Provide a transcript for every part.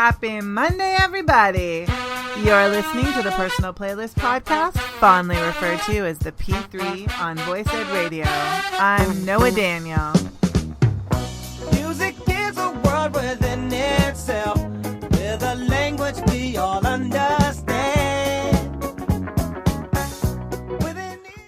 Happy Monday, everybody! You're listening to the Personal Playlist Podcast, fondly referred to as the P3 on Voice Ed Radio. I'm Noah Daniel. Music is a world within itself, with a language we all understand.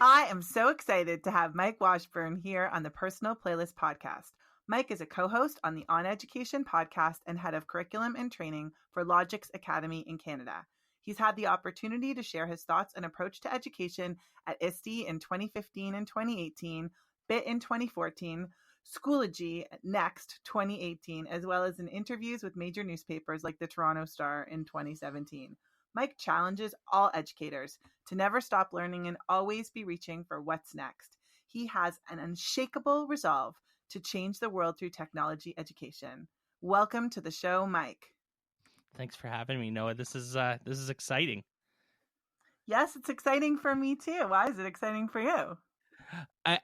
I am so excited to have Mike Washburn here on the Personal Playlist Podcast. Mike is a co-host on the OnEducation podcast and head of curriculum and training for Logix Academy in Canada. He's had the opportunity to share his thoughts and approach to education at ISTE in 2015 and 2018, BIT in 2014, Schoology NEXT 2018, as well as in interviews with major newspapers like the Toronto Star in 2017. Mike challenges all educators to never stop learning and always be reaching for what's next. He has an unshakable resolve to change the world through technology education. Welcome to the show, Mike. Thanks for having me, Noah. This is exciting. Yes, it's exciting for me too. Why is it exciting for you? I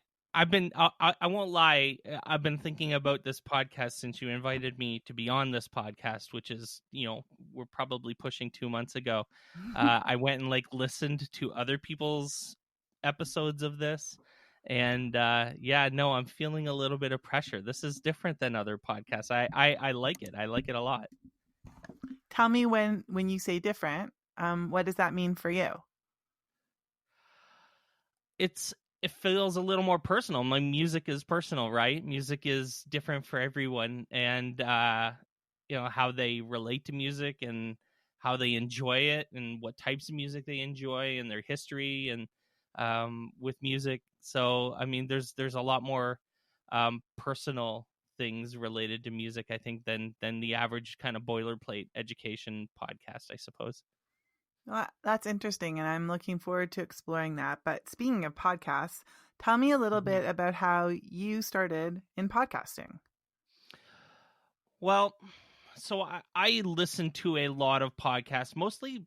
won't lie. I've been thinking about this podcast since you invited me to be on this podcast, which is, we're probably pushing 2 months ago. I went and listened to other people's episodes of this. And I'm feeling a little bit of pressure. This is different than other podcasts. I like it. I like it a lot. Tell me when you say different, what does that mean for you? It feels a little more personal. My music is personal, right? Music is different for everyone, and how they relate to music and how they enjoy it and what types of music they enjoy and their history and with music. So, I mean, there's a lot more personal things related to music, I think, than the average kind of boilerplate education podcast, I suppose. Well, that's interesting, and I'm looking forward to exploring that. But speaking of podcasts, tell me a little bit about how you started in podcasting. Well, so I listen to a lot of podcasts, mostly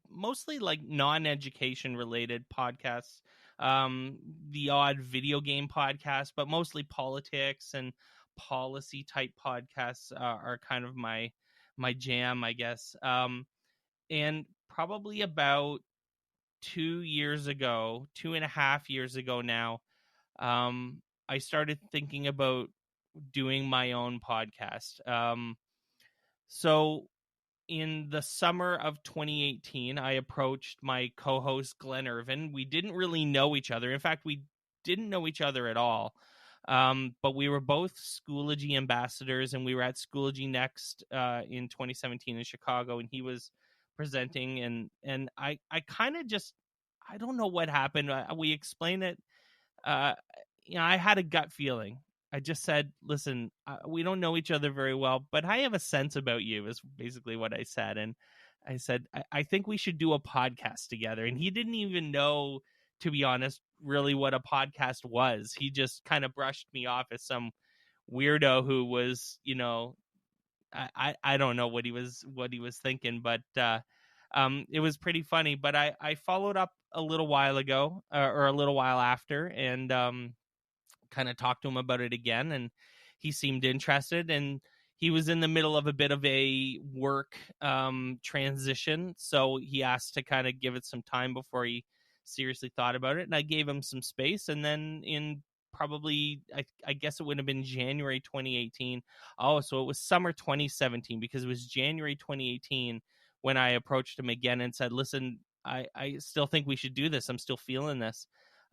like non-education related podcasts. The odd video game podcast, but mostly politics and policy type podcasts are kind of my jam, I guess. And probably about 2.5 years ago now, I started thinking about doing my own podcast. So in the summer of 2018, I approached my co-host, Glenn Irvin. We didn't really know each other. In fact, we didn't know each other at all. But we were both Schoology ambassadors, and we were at Schoology NEXT in 2017 in Chicago, and he was presenting. And I kind of just, I don't know what happened. We explained it. I had a gut feeling. I just said, listen, we don't know each other very well, but I have a sense about you, is basically what I said. And I said, I think we should do a podcast together. And he didn't even know, to be honest, really what a podcast was. He just kind of brushed me off as some weirdo who was, I don't know what he was thinking, but it was pretty funny. But I followed up a little while ago or a little while after, and kind of talked to him about it again, and he seemed interested, and he was in the middle of a bit of a work transition, so he asked to kind of give it some time before he seriously thought about it, and I gave him some space. And then in probably I guess it would have been January 2018. So it was summer 2017, because it was January 2018 when I approached him again and said, listen, I still think we should do this. I'm still feeling this.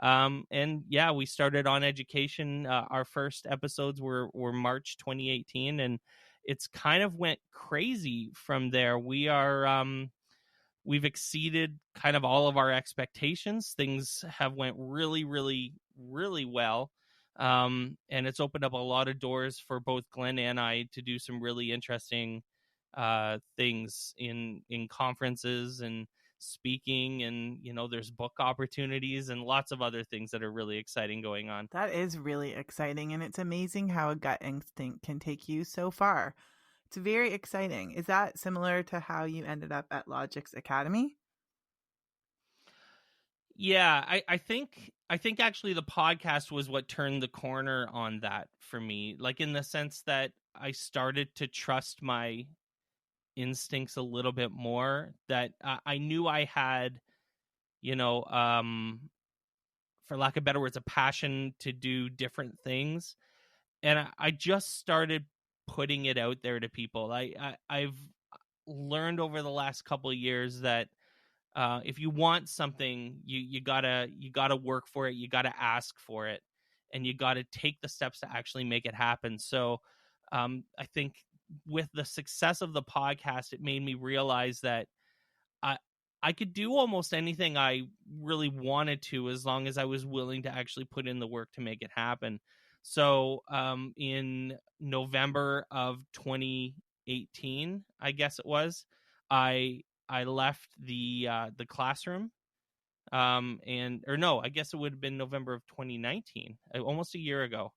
And yeah, we started OnEducation. Our first episodes were March 2018, and it's kind of went crazy from there. We've exceeded kind of all of our expectations. Things have went really, really, really well. And it's opened up a lot of doors for both Glenn and I to do some really interesting things in conferences and speaking, and there's book opportunities and lots of other things that are really exciting going on. That is really exciting, and it's amazing how a gut instinct can take you so far. It's very exciting. Is that similar to how you ended up at Logix Academy? Yeah, I think actually the podcast was what turned the corner on that for me, like in the sense that I started to trust my instincts a little bit more, that I knew I had, for lack of better words, a passion to do different things. And I just started putting it out there to people. I've learned over the last couple of years that if you want something, you gotta work for it. You gotta ask for it, and you gotta take the steps to actually make it happen. So I think with the success of the podcast, it made me realize that I could do almost anything I really wanted to, as long as I was willing to actually put in the work to make it happen. So in November of 2018, I guess it was, I left the classroom, I guess it would have been November of 2019, almost a year ago.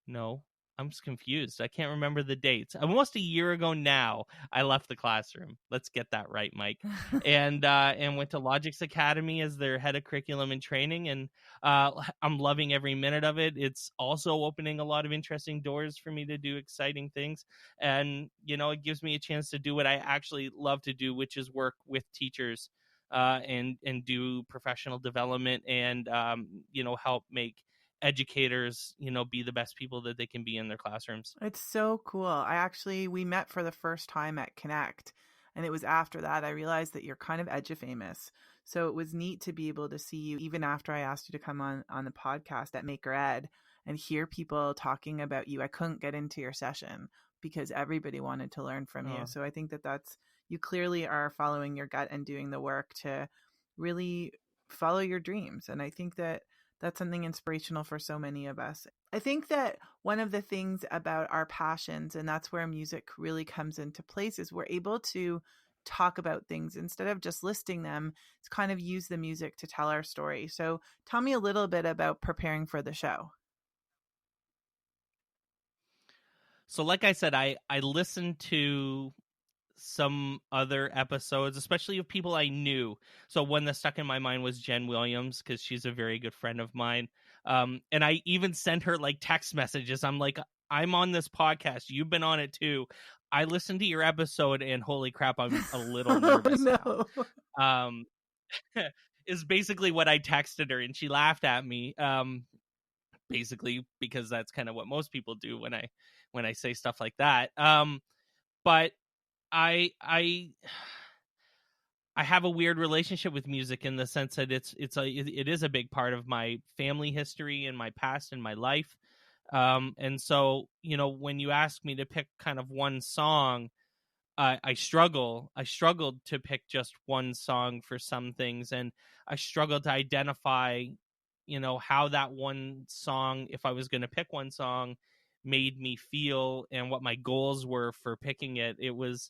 No, I'm just confused. I can't remember the dates. Almost a year ago now, I left the classroom. Let's get that right, Mike. And went to Logix Academy as their head of curriculum and training. And I'm loving every minute of it. It's also opening a lot of interesting doors for me to do exciting things. And, it gives me a chance to do what I actually love to do, which is work with teachers and do professional development and, help make educators, be the best people that they can be in their classrooms. It's so cool. We met for the first time at Connect, and it was after that I realized that you're kind of edufamous. So it was neat to be able to see you even after I asked you to come on the podcast at Maker Ed and hear people talking about you. I couldn't get into your session because everybody wanted to learn from you. So I think that's, you clearly are following your gut and doing the work to really follow your dreams. And I think that that's something inspirational for so many of us. I think that one of the things about our passions, and that's where music really comes into place, is we're able to talk about things instead of just listing them. It's kind of use the music to tell our story. So tell me a little bit about preparing for the show. So like I said, I listened to some other episodes, especially of people I knew. So one that stuck in my mind was Jen Williams, because she's a very good friend of mine. And I even sent her like text messages. I'm like, I'm on this podcast. You've been on it too. I listened to your episode and holy crap, I'm a little nervous now. Is basically what I texted her, and she laughed at me. Basically because that's kind of what most people do when I say stuff like that. But I have a weird relationship with music in the sense that it is a big part of my family history and my past and my life. And so, when you ask me to pick kind of one song, I struggled to pick just one song for some things. And I struggled to identify, how that one song, if I was going to pick one song, made me feel and what my goals were for picking it. It was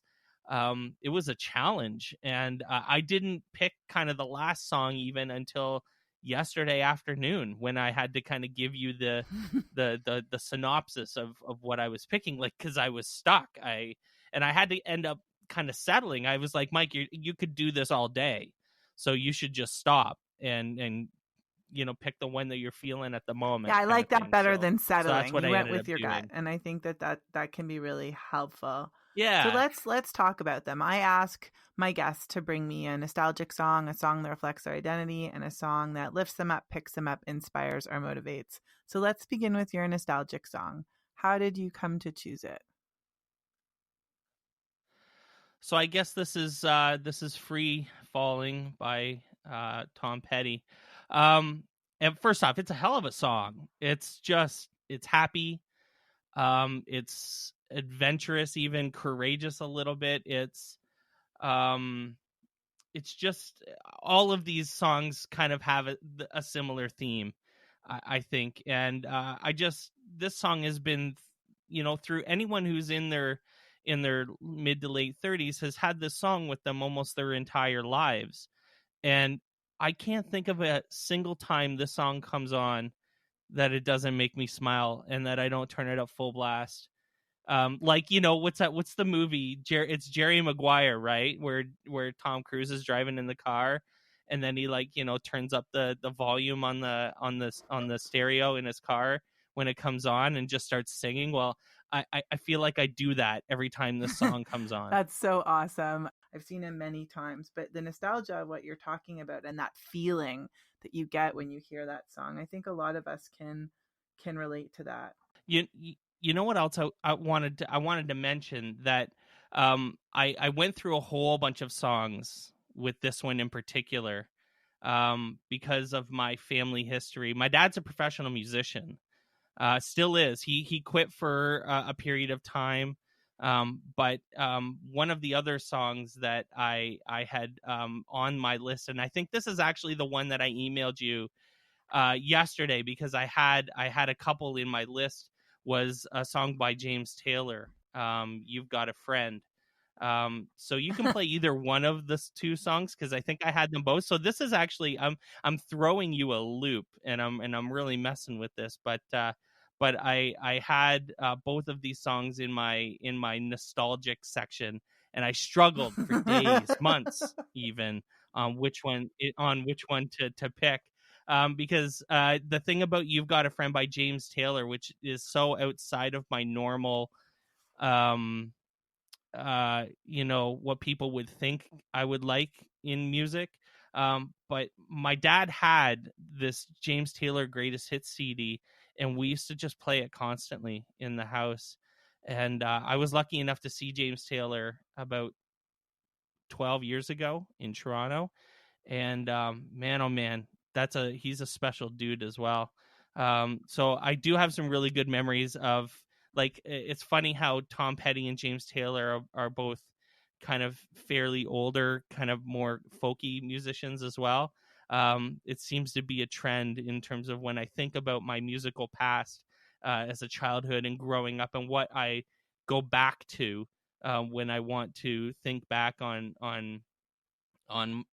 a challenge, and I didn't pick kind of the last song even until yesterday afternoon, when I had to kind of give you the synopsis of what I was picking, like, because I was stuck. I had to end up kind of settling. I was like, Mike, you could do this all day, so you should just stop and pick the one that you're feeling at the moment. Yeah, I like that better than settling. So that's what you I went ended with up your doing. gut, and I think that can be really helpful. Yeah. So let's talk about them. I ask my guests to bring me a nostalgic song, a song that reflects their identity, and a song that lifts them up, picks them up, inspires, or motivates. So let's begin with your nostalgic song. How did you come to choose it? So I guess this is Free Falling by Tom Petty. And first off, it's a hell of a song. It's happy. It's adventurous, even courageous a little bit. It's just, all of these songs kind of have a similar theme, I think. And this song has been, through anyone who's in their mid to late 30s has had this song with them almost their entire lives. And I can't think of a single time this song comes on that it doesn't make me smile and that I don't turn it up full blast. Like, what's the movie? It's Jerry Maguire, right? Where Tom Cruise is driving in the car, and then he turns up the volume on the stereo in his car when it comes on and just starts singing. Well, I feel like I do that every time this song comes on. That's so awesome. I've seen him many times, but the nostalgia of what you're talking about and that feeling that you get when you hear that song, I think a lot of us can relate to that. You know what else I wanted to mention, that I went through a whole bunch of songs with this one in particular because of my family history. My dad's a professional musician, still is. He quit for a period of time, but one of the other songs that I had on my list, and I think this is actually the one that I emailed you yesterday, because I had a couple in my list, was a song by James Taylor, You've Got a Friend. So you can play either one of the two songs, because I think I had them both. So this is actually, I'm throwing you a loop, and I'm really messing with this, but I had both of these songs in my nostalgic section, and I struggled for days, months even, on which one to pick. Because the thing about You've Got a Friend by James Taylor, which is so outside of my normal, what people would think I would like in music. But my dad had this James Taylor Greatest Hits CD, and we used to just play it constantly in the house. And I was lucky enough to see James Taylor about 12 years ago in Toronto. And man, oh man, he's a special dude as well. So I do have some really good memories of, like, it's funny how Tom Petty and James Taylor are both kind of fairly older, kind of more folky musicians as well. It seems to be a trend in terms of when I think about my musical past as a childhood and growing up, and what I go back to when I want to think back on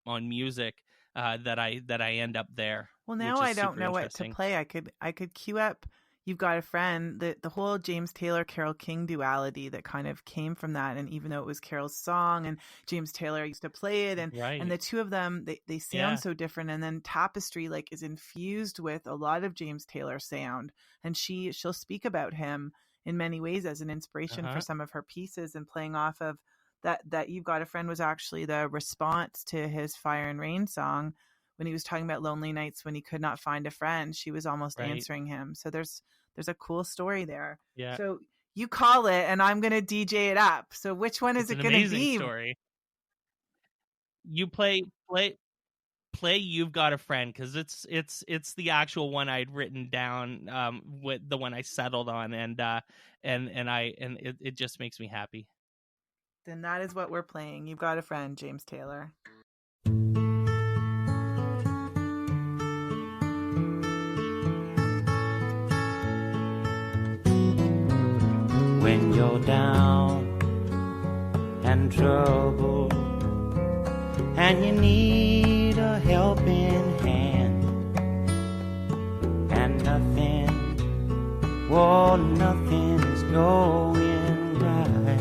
music, that I end up there. Well, now I don't know what to play. I could queue up You've Got a Friend, the whole James Taylor Carole King duality that kind of came from that. And even though it was Carol's song and James Taylor used to play it, and right. and the two of them, they sound so different. And then Tapestry is infused with a lot of James Taylor sound, and she'll speak about him in many ways as an inspiration for some of her pieces. And playing off of that You've Got a Friend was actually the response to his Fire and Rain song. When he was talking about lonely nights when he could not find a friend, she was almost answering him. So there's a cool story there. Yeah. So you call it, and I'm going to DJ it up. So which one is it going to be? Story. You play You've Got a Friend, because it's the actual one I'd written down, with the one I settled on, and it just makes me happy. Then that is what we're playing. You've Got a Friend, James Taylor. When you're down and troubled and you need a helping hand, and nothing's going right.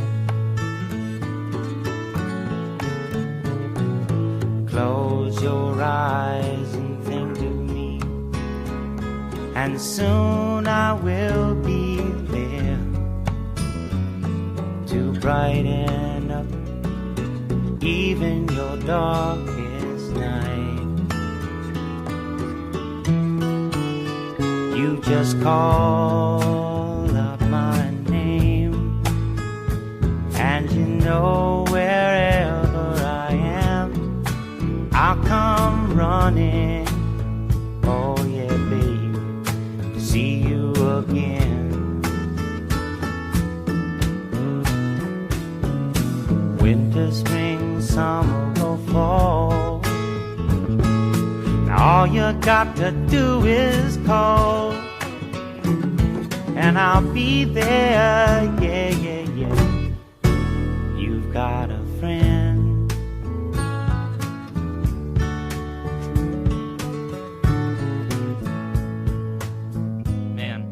Close your eyes and think of me, and soon I will be there to brighten up even your darkest night. You just call out my name, and you know wherever I am, I'll come running. Oh yeah, baby, to see you again. Winter, spring, summer, or fall, all you got to do is call, and I'll be there, yeah, yeah, yeah. You've got a friend. Man,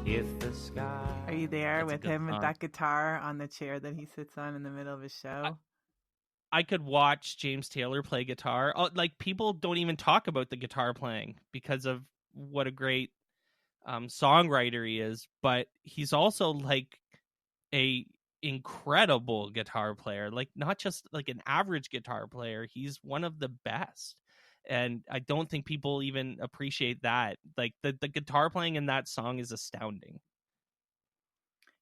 If the sky... Are you there with him with that guitar on the chair that he sits on in the middle of his show? I could watch James Taylor play guitar. Like, people don't even talk about the guitar playing because of what a great songwriter he is, but he's also like a incredible guitar player, like not just like an average guitar player. He's one of the best, and I don't think people even appreciate that. Like the guitar playing in that song is astounding.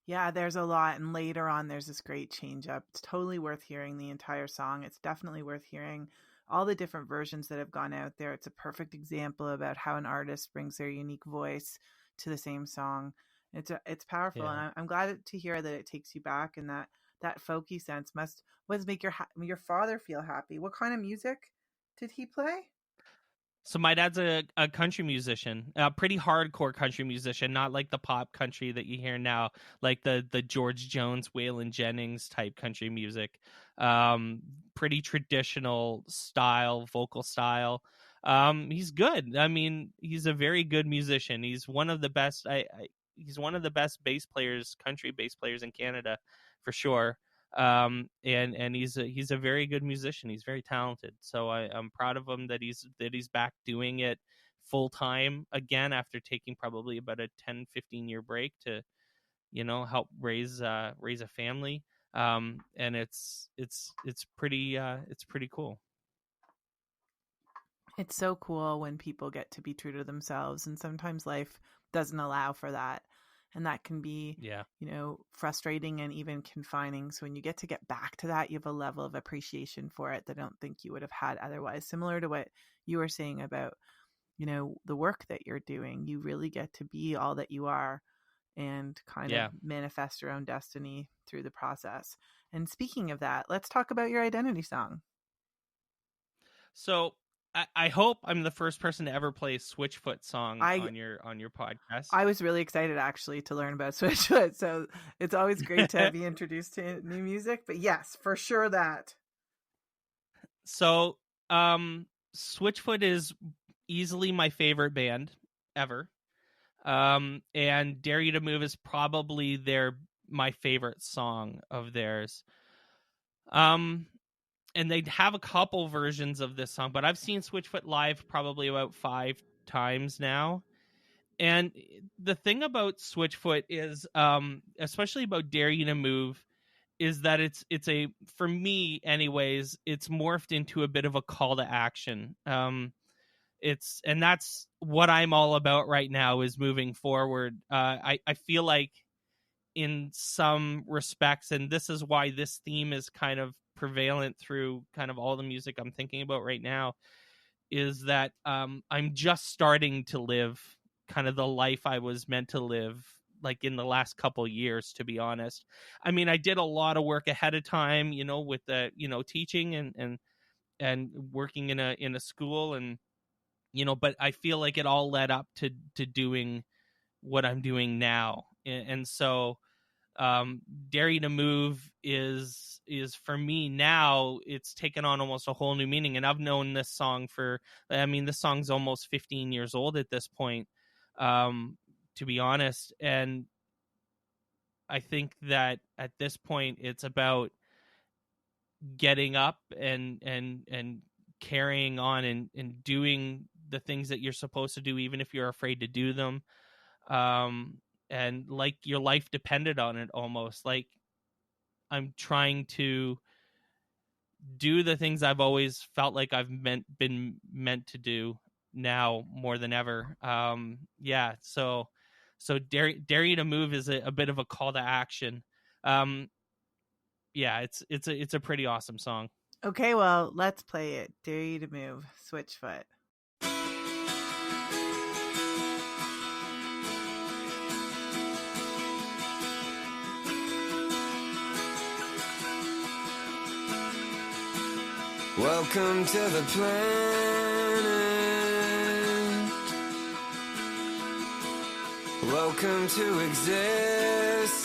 Yeah, there's a lot. And later on, there's this great change up. It's totally worth hearing the entire song. It's definitely worth hearing all the different versions that have gone out there. It's a perfect example about how an artist brings their unique voice to the same song. It's powerful. Yeah. And I'm glad to hear that it takes you back, and that folky sense was make your father feel happy. What kind of music did he play? So my dad's a country musician, a pretty hardcore country musician, not like the pop country that you hear now, like the George Jones, Waylon Jennings type country music. Pretty traditional style, vocal style. He's good. I mean, he's a very good musician. He's one of the best. He's one of the best bass players, country bass players in Canada, for sure. And he's a very good musician. He's very talented. So I'm proud of him that he's back doing it full time again after taking probably about a 10-15 year break to, help raise a family. And it's pretty cool. It's so cool when people get to be true to themselves, and sometimes life doesn't allow for that. And that can be, frustrating and even confining. So when you get back to that, you have a level of appreciation for it that I don't think you would have had otherwise. Similar to what you were saying about, the work that you're doing, you really get to be all that you are and kind of manifest your own destiny through the process. And speaking of that, let's talk about your identity song. So I hope I'm the first person to ever play a Switchfoot song on your podcast. I was really excited actually to learn about Switchfoot, so it's always great to be introduced to new music. But yes, for sure that. So, Switchfoot is easily my favorite band ever, and Dare You to Move is probably my favorite song of theirs. And they have a couple versions of this song, but I've seen Switchfoot live probably about 5 times now. And the thing about Switchfoot is, especially about Dare You to Move, is that it's for me anyways, it's morphed into a bit of a call to action. And that's what I'm all about right now, is moving forward. I feel like in some respects, and this is why this theme is kind of prevalent through kind of all the music I'm thinking about right now, is that I'm just starting to live kind of the life I was meant to live, like in the last couple years, to be honest. I mean, I did a lot of work ahead of time, with the, teaching and working in a school, and, but I feel like it all led up to doing what I'm doing now. And so, Dare You to Move is for me now, it's taken on almost a whole new meaning. And I've known this song this song's almost 15 years old at this point, to be honest. And I think that at this point it's about getting up and carrying on and doing the things that you're supposed to do, even if you're afraid to do them. And like your life depended on it almost. Like I'm trying to do the things I've always felt like I've been meant to do now more than ever. So Dare You to Move is a bit of a call to action. It's a pretty awesome song. Okay, well, let's play it. Dare You to Move, Switchfoot. Welcome to the planet. Welcome to existence.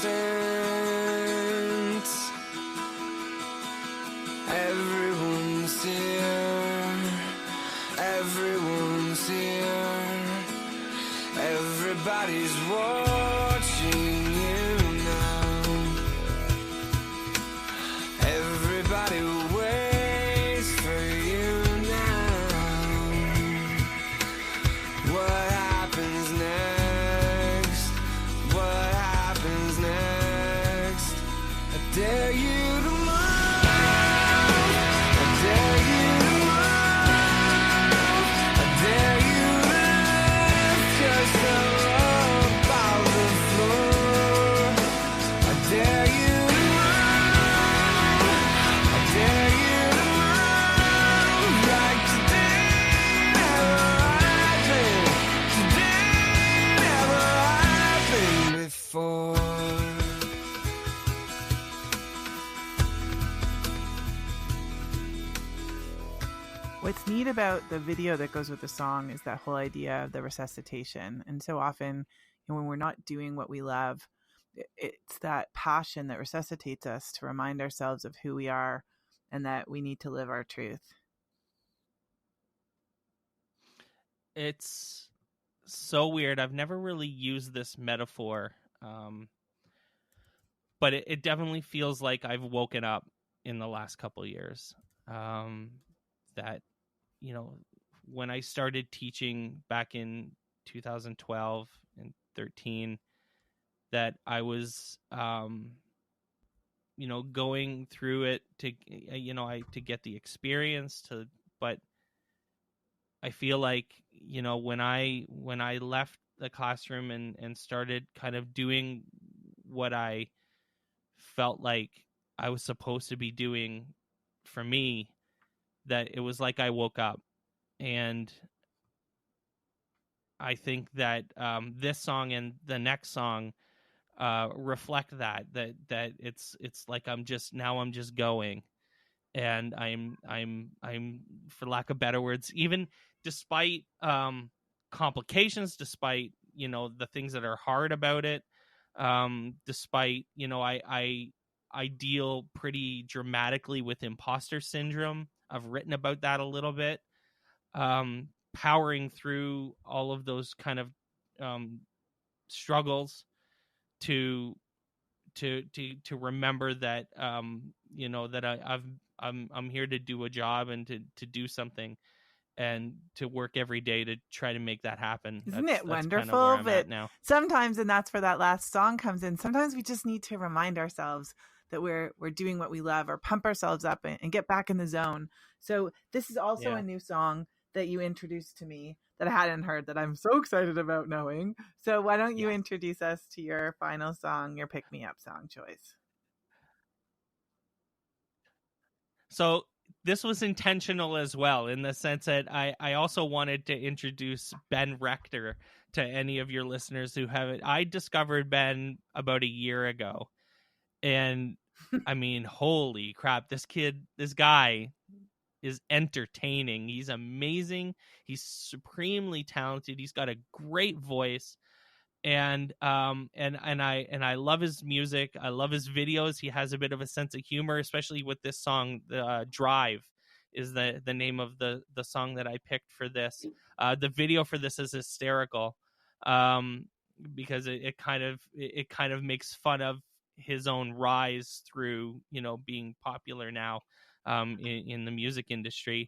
Everyone's here. Everyone's here. Everybody's watching you now. Everybody waits for you now. What happens next? neat about the video that goes with the song is that whole idea of the resuscitation. And so often, when we're not doing what we love, it's that passion that resuscitates us to remind ourselves of who we are and that we need to live our truth. It's so weird. I've never really used this metaphor, but it definitely feels like I've woken up in the last couple of years. That, when I started teaching back in 2012 and 13, that I was, going through it to get the experience but I feel like, when I left the classroom and started kind of doing what I felt like I was supposed to be doing for me, that it was like I woke up. And I think that this song and the next song reflect that it's like I'm just going, and I'm for lack of better words, even despite complications, despite the things that are hard about it, despite I deal pretty dramatically with imposter syndrome. I've written about that a little bit. Powering through all of those kind of struggles to remember that that I'm here to do a job and to do something and to work every day to try to make that happen. Isn't it wonderful? Kind of but now. Sometimes, and that's where that last song comes in, sometimes we just need to remind ourselves that we're doing what we love, or pump ourselves up and get back in the zone. So this is also a new song that you introduced to me that I hadn't heard, that I'm so excited about knowing. So why don't you introduce us to your final song, your pick me up song choice? So this was intentional as well, in the sense that I also wanted to introduce Ben Rector to any of your listeners who haven't. I discovered Ben about a year ago, and I mean, holy crap, this guy is entertaining. He's amazing. He's supremely talented. He's got a great voice, and I love his music. I love his videos. He has a bit of a sense of humor, especially with this song. Drive is the name of the song that I picked for this. The video for this is hysterical, because it kind of makes fun of his own rise through being popular now in the music industry.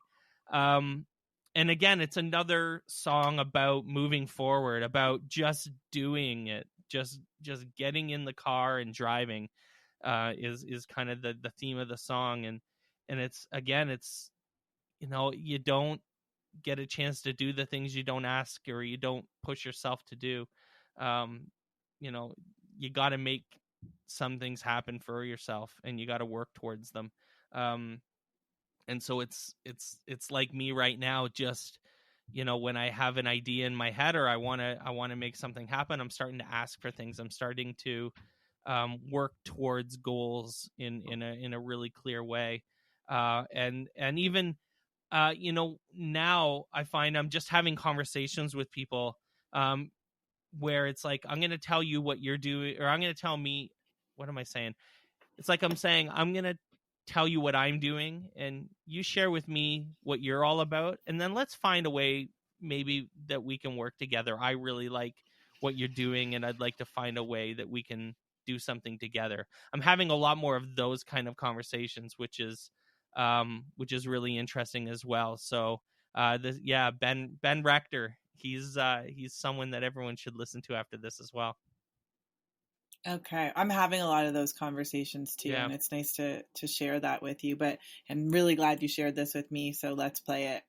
And again, it's another song about moving forward, about just doing it, just getting in the car and driving, is kind of the theme of the song. And it's you don't get a chance to do the things you don't ask or you don't push yourself to do. You got to make some things happen for yourself, and you got to work towards them. And so it's like me right now, just, when I have an idea in my head, or I want to make something happen, I'm starting to ask for things. I'm starting to work towards goals in a really clear way. And even, now I find I'm just having conversations with people, where it's like, I'm going to tell you what you're doing, or I'm going to tell me, what am I saying? It's like I'm saying, I'm going to tell you what I'm doing, and you share with me what you're all about, and then let's find a way maybe that we can work together. I really like what you're doing, and I'd like to find a way that we can do something together. I'm having a lot more of those kind of conversations, which is really interesting as well. So Ben Rector, he's someone that everyone should listen to after this as well. Okay. I'm having a lot of those conversations too. Yeah. And it's nice to share that with you, but I'm really glad you shared this with me. So let's play it.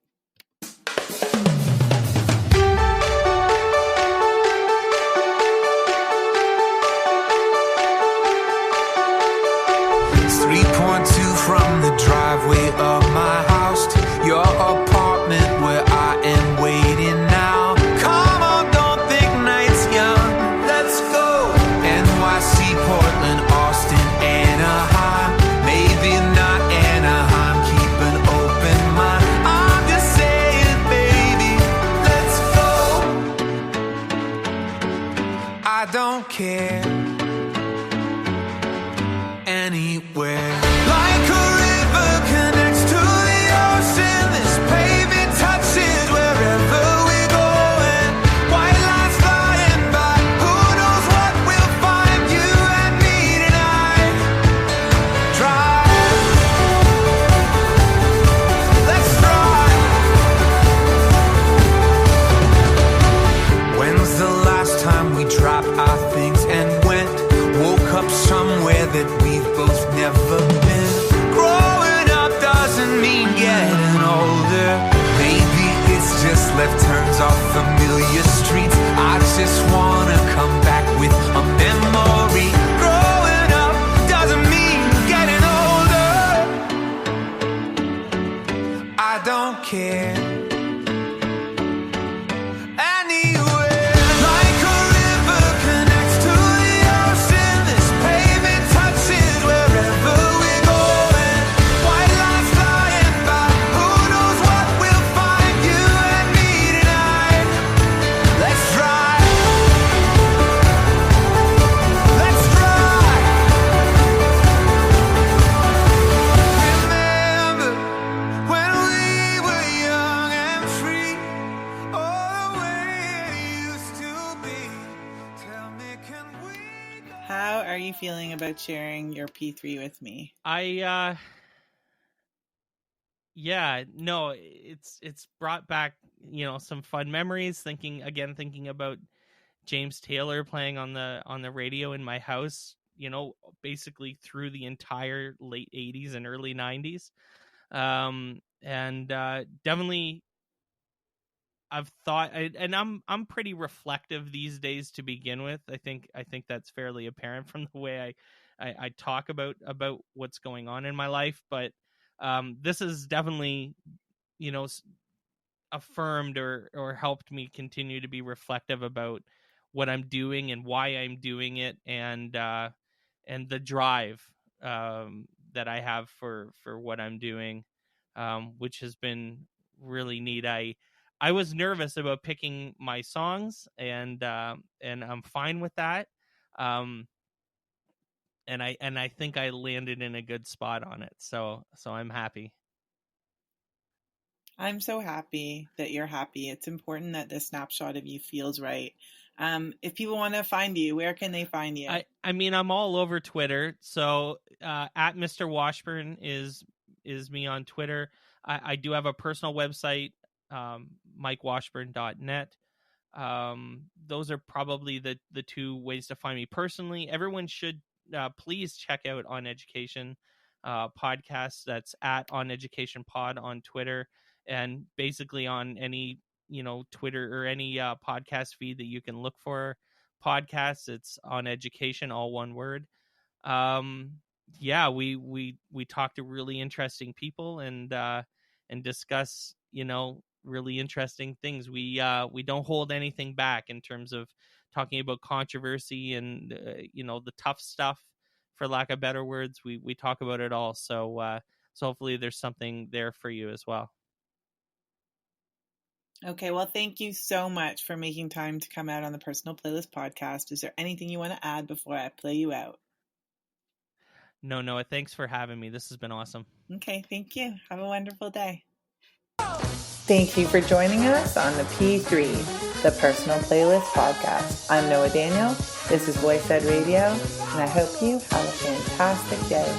It's 3.2 from the driveway of my house to your apartment where I am waiting now. Come on, don't think night's young. Let's go. NYC, Portland, Austin, Anaheim. Maybe not Anaheim. Keep an open mind. I'm just saying. I don't care anywhere. Like a river connects to the ocean, this pavement touches wherever we're going. White lines flying by, who knows what we'll find. You and me tonight. Drive, let's drive. When's the last time we dropped our things and went? Woke up somewhere that we've both never been. Growing up doesn't mean getting older. Maybe it's just left turns off familiar streets. I just wanna come back with a memory. Growing up doesn't mean getting older. I don't care anywhere. Like a river connects to the ocean, this pavement touches wherever we're going. White lines flying by, who knows what we'll find. You and me tonight. Let's drive, let's drive. Remember when we were young and free, all the way it used to be. Tell me, can we go? How are you feeling about sharing your P3 with me? It's brought back, some fun memories, thinking about James Taylor playing on the radio in my house, basically through the entire late 80s and early 90s. Definitely I've thought, and I'm pretty reflective these days to begin with. I think that's fairly apparent from the way I talk about what's going on in my life. But this has definitely, affirmed or helped me continue to be reflective about what I'm doing and why I'm doing it, and the drive that I have for what I'm doing, which has been really neat. I was nervous about picking my songs, and I'm fine with that. And I think I landed in a good spot on it. So I'm happy. I'm so happy that you're happy. It's important that this snapshot of you feels right. If people want to find you, where can they find you? I mean, I'm all over Twitter. So at Mr. Washburn is me on Twitter. I do have a personal website, MikeWashburn.net. Those are probably the two ways to find me personally. Everyone should please check out OnEducation podcast. That's at OnEducation Pod on Twitter, and basically on any Twitter or any podcast feed that you can look for podcasts. It's OnEducation, all one word. We talk to really interesting people and discuss really interesting things. We don't hold anything back in terms of talking about controversy and the tough stuff, for lack of better words. We talk about it all. So hopefully there's something there for you as well. Okay, well, thank you so much for making time to come out on the Personal Playlist podcast. Is there anything you want to add before I play you out? No, Noah, thanks for having me. This has been awesome. Okay, thank you. Have a wonderful day. Thank you for joining us on the P3, the Personal Playlist podcast. I'm Noah Daniel. This is Voice Ed Radio, and I hope you have a fantastic day.